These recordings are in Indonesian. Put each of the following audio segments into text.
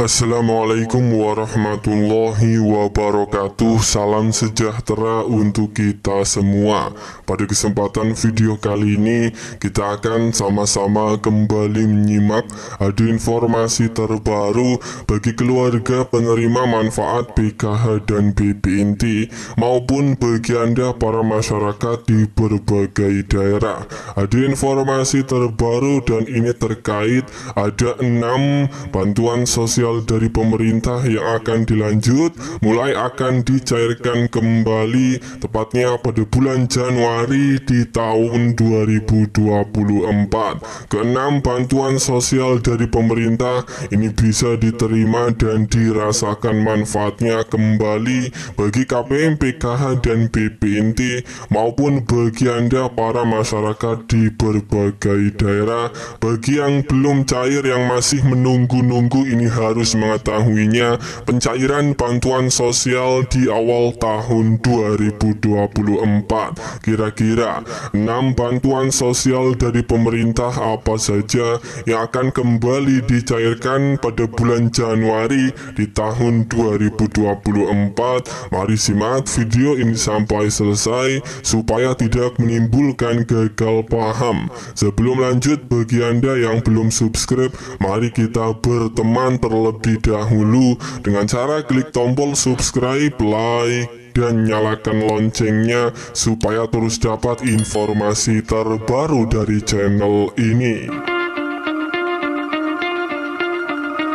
Assalamualaikum warahmatullahi wabarakatuh. Salam sejahtera untuk kita semua. Pada kesempatan video kali ini kita akan sama-sama kembali menyimak ada informasi terbaru bagi keluarga penerima manfaat PKH dan BPNT maupun bagi Anda para masyarakat di berbagai daerah. Ada informasi terbaru dan ini terkait ada 6 bantuan sosial dari pemerintah yang akan dilanjut, mulai akan dicairkan kembali tepatnya pada bulan Januari di tahun 2024. Keenam bantuan sosial dari pemerintah ini bisa diterima dan dirasakan manfaatnya kembali bagi KPM, PKH, dan BPNT maupun bagi Anda para masyarakat di berbagai daerah. Bagi yang belum cair, yang masih menunggu-nunggu, ini harus mengetahuinya. Pencairan bantuan sosial di awal tahun 2024. Kira-kira 6 bantuan sosial dari pemerintah apa saja yang akan kembali dicairkan pada bulan Januari di tahun 2024. Mari simak video ini sampai selesai supaya tidak menimbulkan gagal paham. Sebelum lanjut, bagi Anda yang belum subscribe, mari kita berteman terlebih dahulu dengan cara klik tombol subscribe, like, dan nyalakan loncengnya supaya terus dapat informasi terbaru dari channel ini.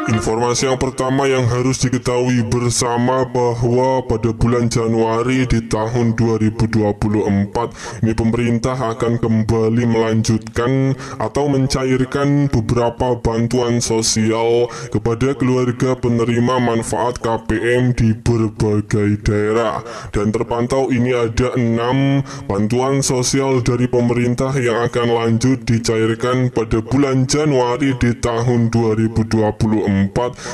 Informasi yang pertama yang harus diketahui bersama bahwa pada bulan Januari di tahun 2024 ini pemerintah akan kembali melanjutkan atau mencairkan beberapa bantuan sosial kepada keluarga penerima manfaat KPM di berbagai daerah, dan terpantau ini ada 6 bantuan sosial dari pemerintah yang akan lanjut dicairkan pada bulan Januari di tahun 2024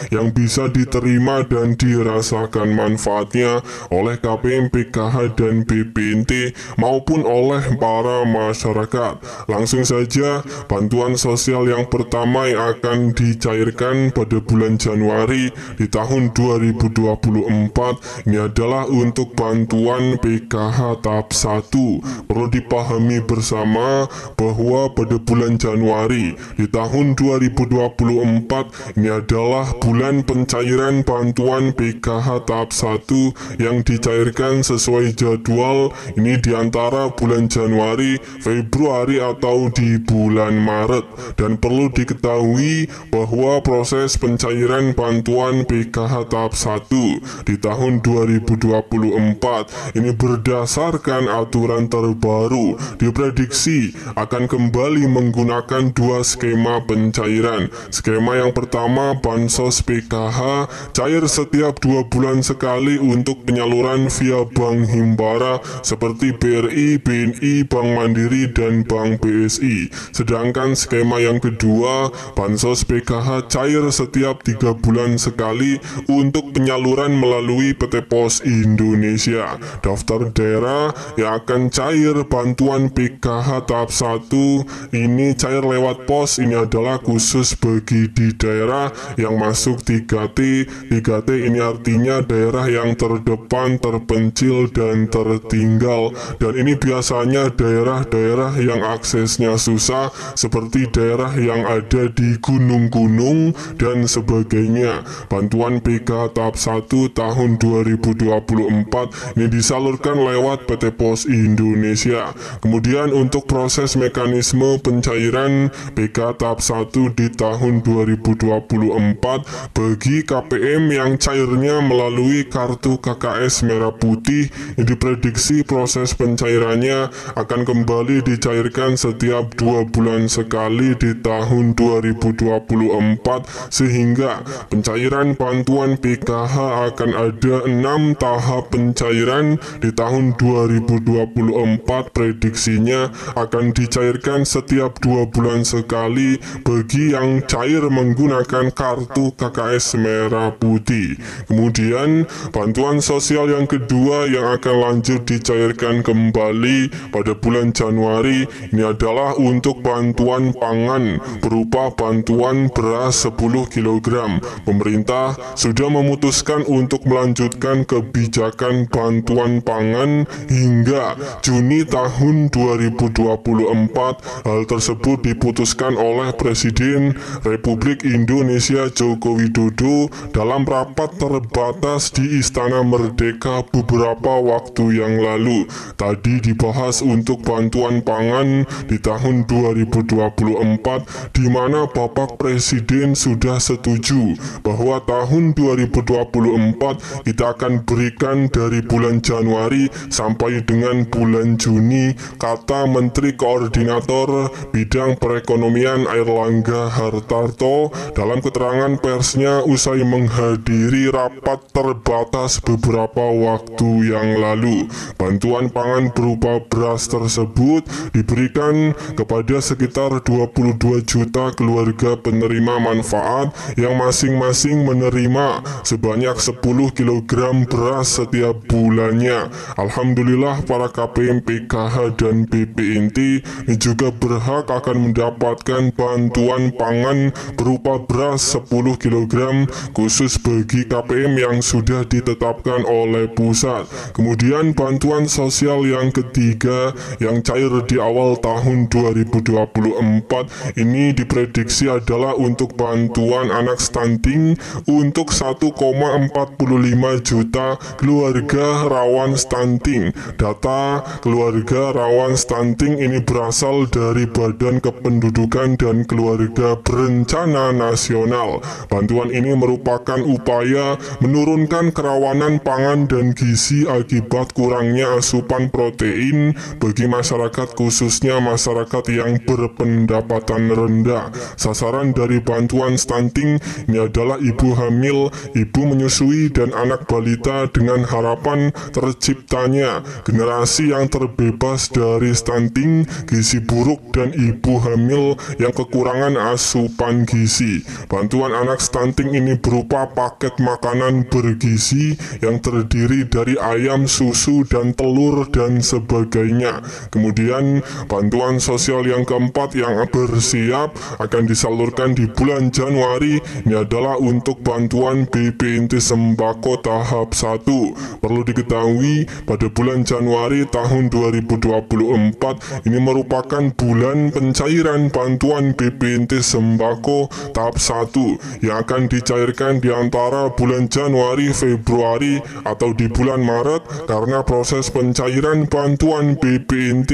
yang bisa diterima dan dirasakan manfaatnya oleh KPM, PKH, dan BPNT maupun oleh para masyarakat. Langsung saja, bantuan sosial yang pertama yang akan dicairkan pada bulan Januari di tahun 2024 ini adalah untuk bantuan PKH tahap 1. Perlu dipahami bersama bahwa pada bulan Januari di tahun 2024 ini adalah bulan pencairan bantuan PKH tahap 1 yang dicairkan sesuai jadwal. Ini diantara bulan Januari, Februari, atau di bulan Maret. Dan perlu diketahui bahwa proses pencairan bantuan PKH tahap 1 di tahun 2024 ini berdasarkan aturan terbaru, diprediksi akan kembali menggunakan 2 skema pencairan. Skema yang pertama, bansos PKH cair setiap 2 bulan sekali untuk penyaluran via Bank Himbara seperti BRI, BNI, Bank Mandiri, dan Bank BSI. Sedangkan skema yang kedua, bansos PKH cair setiap 3 bulan sekali untuk penyaluran melalui PT Pos Indonesia. Daftar daerah yang akan cair bantuan PKH tahap 1 ini cair lewat pos. Ini adalah khusus bagi di daerah yang masuk 3T. 3T ini artinya daerah yang terdepan, terpencil, dan tertinggal. Dan ini biasanya daerah-daerah yang aksesnya susah seperti daerah yang ada di gunung-gunung dan sebagainya. Bantuan PKH tahap 1 tahun 2024 ini disalurkan lewat PT Pos Indonesia. Kemudian untuk proses mekanisme pencairan PKH tahap 1 di tahun 2024 bagi KPM yang cairnya melalui kartu KKS merah putih, diprediksi proses pencairannya akan kembali dicairkan setiap 2 bulan sekali di tahun 2024, sehingga pencairan bantuan PKH akan ada 6 tahap pencairan di tahun 2024. Prediksinya akan dicairkan setiap 2 bulan sekali bagi yang cair menggunakan kartu KKS merah putih. Kemudian bantuan sosial yang kedua yang akan lanjut dicairkan kembali pada bulan Januari ini adalah untuk bantuan pangan berupa bantuan beras 10 kg. Pemerintah sudah memutuskan untuk melanjutkan kebijakan bantuan pangan hingga Juni tahun 2024. Hal tersebut diputuskan oleh Presiden Republik Indonesia Joko Widodo dalam rapat terbatas di Istana Merdeka beberapa waktu yang lalu. Tadi dibahas untuk bantuan pangan di tahun 2024, di mana Bapak Presiden sudah setuju bahwa tahun 2024 kita akan berikan dari bulan Januari sampai dengan bulan Juni, kata Menteri Koordinator Bidang Perekonomian Airlangga Hartarto dalam keterangan persnya usai menghadiri rapat terbatas beberapa waktu yang lalu. Bantuan pangan berupa beras tersebut diberikan kepada sekitar 22 juta keluarga penerima manfaat yang masing-masing menerima sebanyak 10 kg beras setiap bulannya. Alhamdulillah para KPM, PKH, dan BPNT juga berhak akan mendapatkan bantuan pangan berupa beras 10 kg khusus bagi KPM yang sudah ditetapkan oleh pusat. Kemudian bantuan sosial yang ketiga yang cair di awal tahun 2024 ini diprediksi adalah untuk bantuan anak stunting untuk 1,45 juta keluarga rawan stunting. Data keluarga rawan stunting ini berasal dari Badan Kependudukan dan Keluarga Berencana Nasional. Bantuan ini merupakan upaya menurunkan kerawanan pangan dan gizi akibat kurangnya asupan protein bagi masyarakat, khususnya masyarakat yang berpendapatan rendah. Sasaran dari bantuan stunting ini adalah ibu hamil, ibu menyusui, dan anak balita dengan harapan terciptanya generasi yang terbebas dari stunting, gizi buruk, dan ibu hamil yang kekurangan asupan gizi. Bantuan anak stunting ini berupa paket makanan bergizi yang terdiri dari ayam, susu, dan telur, dan sebagainya. Kemudian bantuan sosial yang keempat yang bersiap akan disalurkan di bulan Januari ini adalah untuk bantuan BPNT sembako tahap 1. Perlu diketahui pada bulan Januari tahun 2024 ini merupakan bulan pencairan bantuan BPNT sembako tahap 1 yang akan dicairkan di antara bulan Januari, Februari, atau di bulan Maret, karena proses pencairan bantuan BPNT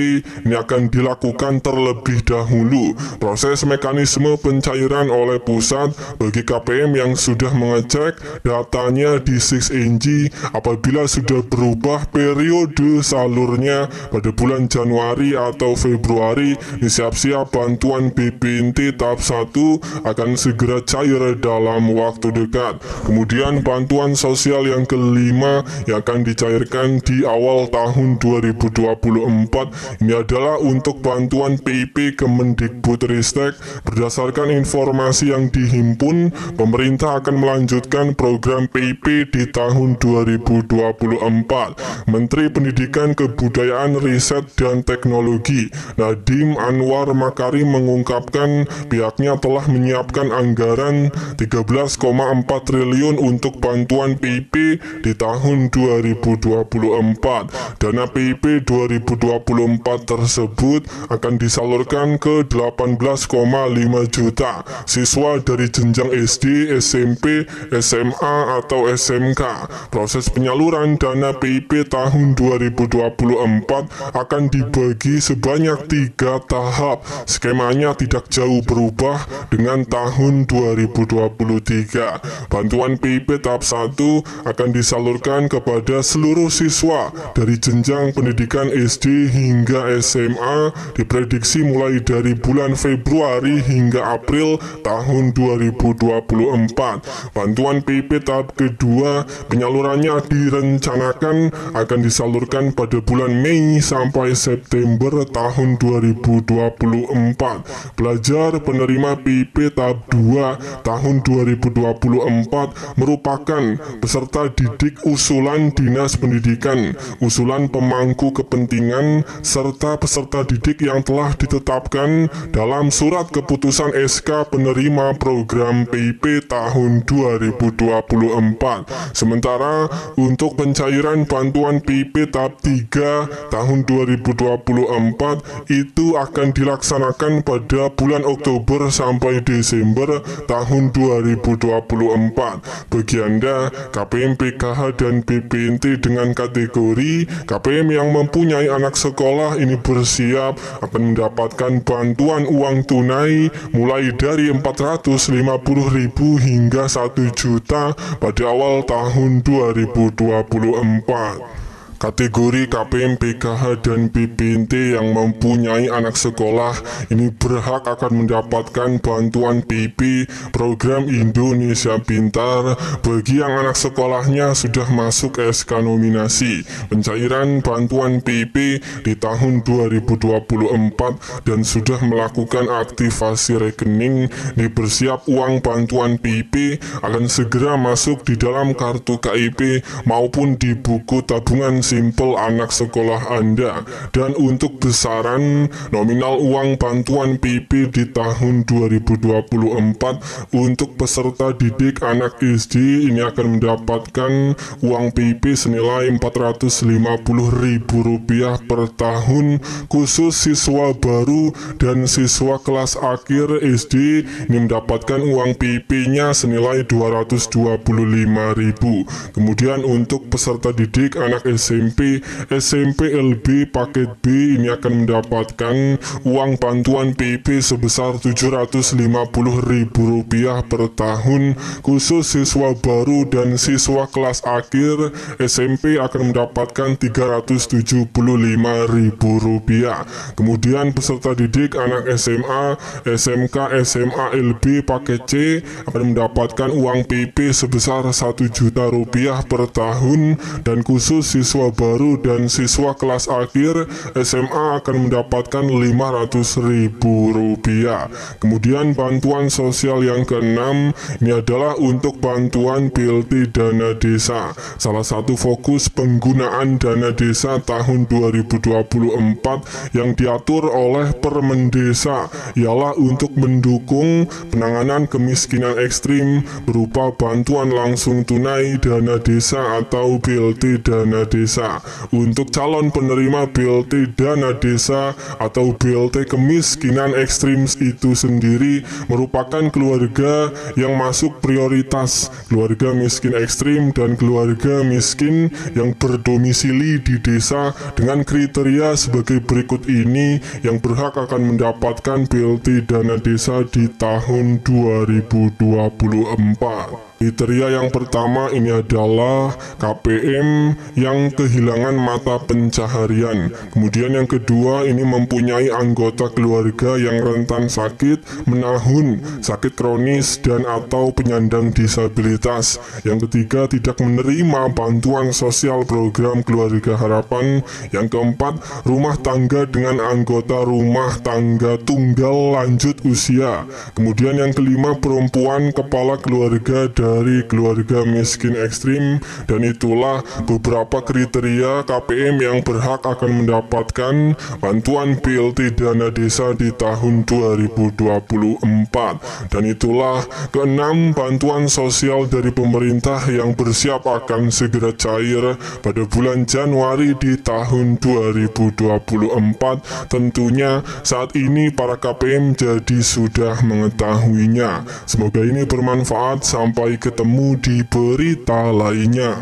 ini akan dilakukan terlebih dahulu. Proses mekanisme pencairan oleh pusat bagi KPM yang sudah mengecek datanya di 6NG apabila sudah berubah periode salurnya pada bulan Januari atau Februari, siap-siap bantuan BPNT tahap 1 akan segera cair dalam waktu dekat. Kemudian bantuan sosial yang kelima yang akan dicairkan di awal tahun 2024 ini adalah untuk bantuan PIP Kemendikbudristek. Berdasarkan informasi yang dihimpun, pemerintah akan melanjutkan program PIP di tahun 2024. Menteri Pendidikan, Kebudayaan, Riset, dan Teknologi Nadiem Anwar Makarim mengungkapkan pihaknya telah menyiapkan anggaran 13,4 triliun untuk bantuan PIP di tahun 2024. Dana PIP 2024 tersebut akan disalurkan ke 18,5 juta siswa dari jenjang SD, SMP, SMA, atau SMK. Proses penyaluran dana PIP tahun 2024 akan dibagi sebanyak 3 tahap. Skemanya tidak jauh berubah dengan tahun 2023. Bantuan PIP tahap 1 akan disalurkan kepada seluruh siswa dari jenjang pendidikan SD hingga SMA, diprediksi mulai dari bulan Februari hingga April tahun 2024. Bantuan PIP tahap kedua penyalurannya direncanakan akan disalurkan pada bulan Mei sampai September tahun 2024. Pelajar penerima PIP tahap 2 tahun 2024 merupakan peserta didik usulan Dinas Pendidikan, usulan pemangku kepentingan, serta peserta didik yang telah ditetapkan dalam surat keputusan SK penerima program PIP tahun 2024. Sementara untuk pencairan bantuan PIP tahap 3 tahun 2024 itu akan dilaksanakan pada bulan Oktober sampai Desember tahun 2024. Bagi Anda KPM PKH dan BPNT dengan kategori KPM yang mempunyai anak sekolah ini bersiap akan mendapatkan bantuan uang tunai mulai dari 450.000 hingga 1 juta pada awal tahun 2024. Kategori KPM PKH dan BPNT yang mempunyai anak sekolah ini berhak akan mendapatkan bantuan PIP program Indonesia Pintar bagi yang anak sekolahnya sudah masuk SK nominasi. Pencairan bantuan PIP di tahun 2024 dan sudah melakukan aktivasi rekening dibersiap uang bantuan PIP akan segera masuk di dalam kartu KIP maupun di buku tabungan simpel anak sekolah Anda. Dan untuk besaran nominal uang bantuan PIP di tahun 2024 untuk peserta didik anak SD ini akan mendapatkan uang PIP senilai Rp450.000 per tahun, khusus siswa baru dan siswa kelas akhir SD ini mendapatkan uang PIP-nya senilai Rp225.000. Kemudian untuk peserta didik anak SMP LB paket B ini akan mendapatkan uang bantuan PIP sebesar Rp750.000 per tahun, khusus siswa baru dan siswa kelas akhir SMP akan mendapatkan Rp375.000. Kemudian peserta didik anak SMA, SMK, SMA LB paket C akan mendapatkan uang PIP sebesar Rp1 juta per tahun, dan khusus siswa baru dan siswa kelas akhir SMA akan mendapatkan Rp500.000. Kemudian bantuan sosial yang keenam ini adalah untuk bantuan BLT dana desa. Salah satu fokus penggunaan dana desa tahun 2024 yang diatur oleh Permendesa ialah untuk mendukung penanganan kemiskinan ekstrim berupa bantuan langsung tunai dana desa atau BLT dana desa. Untuk calon penerima BLT dana desa atau BLT kemiskinan ekstrim itu sendiri merupakan keluarga yang masuk prioritas keluarga miskin ekstrim dan keluarga miskin yang berdomisili di desa dengan kriteria sebagai berikut ini yang berhak akan mendapatkan BLT dana desa di tahun 2024. Kriteria yang pertama ini adalah KPM yang kehilangan mata pencaharian. Kemudian yang kedua ini mempunyai anggota keluarga yang rentan sakit, menahun, sakit kronis dan atau penyandang disabilitas. Yang ketiga tidak menerima bantuan sosial program Keluarga Harapan. Yang keempat rumah tangga dengan anggota rumah tangga tunggal lanjut usia. Kemudian yang kelima perempuan kepala keluarga dari keluarga miskin ekstrim. Dan itulah beberapa kriteria KPM yang berhak akan mendapatkan bantuan BLT dana desa di tahun 2024. Dan itulah keenam bantuan sosial dari pemerintah yang bersiap akan segera cair pada bulan Januari di tahun 2024. Tentunya saat ini para KPM jadi sudah mengetahuinya. Semoga ini bermanfaat. Sampai ketemu di berita lainnya.